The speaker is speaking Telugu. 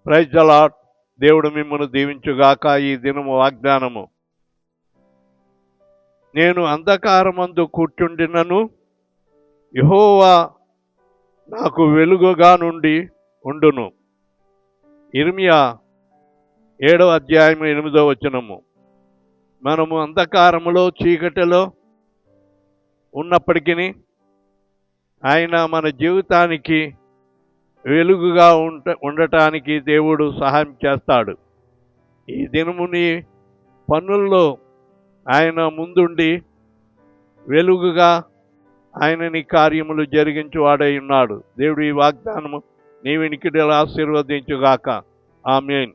Praise the lord. దేవుడు మిమ్మల్ని దీవించుగాక. ఈ దినము వాగ్దానము, నేను అంధకారమందు కూర్చుండినను యెహోవా నాకు వెలుగుగా నుండి ఉండును. ఇర్మియా 7వ అధ్యాయం 8వ వచనము. మనము అంధకారములో చీకటిలో ఉన్నప్పటికీ ఆయన మన జీవితానికి వెలుగుగా ఉండటానికి దేవుడు సహాయం చేస్తాడు. ఈ దినముని పనుల్లో ఆయన ముందుండి వెలుగుగా ఆయనని కార్యములు జరిగించువాడై ఉన్నాడు. దేవుడు ఈ వాగ్దానము నీ వినికిడిలో ఆశీర్వదించుగాక. ఆమేన్.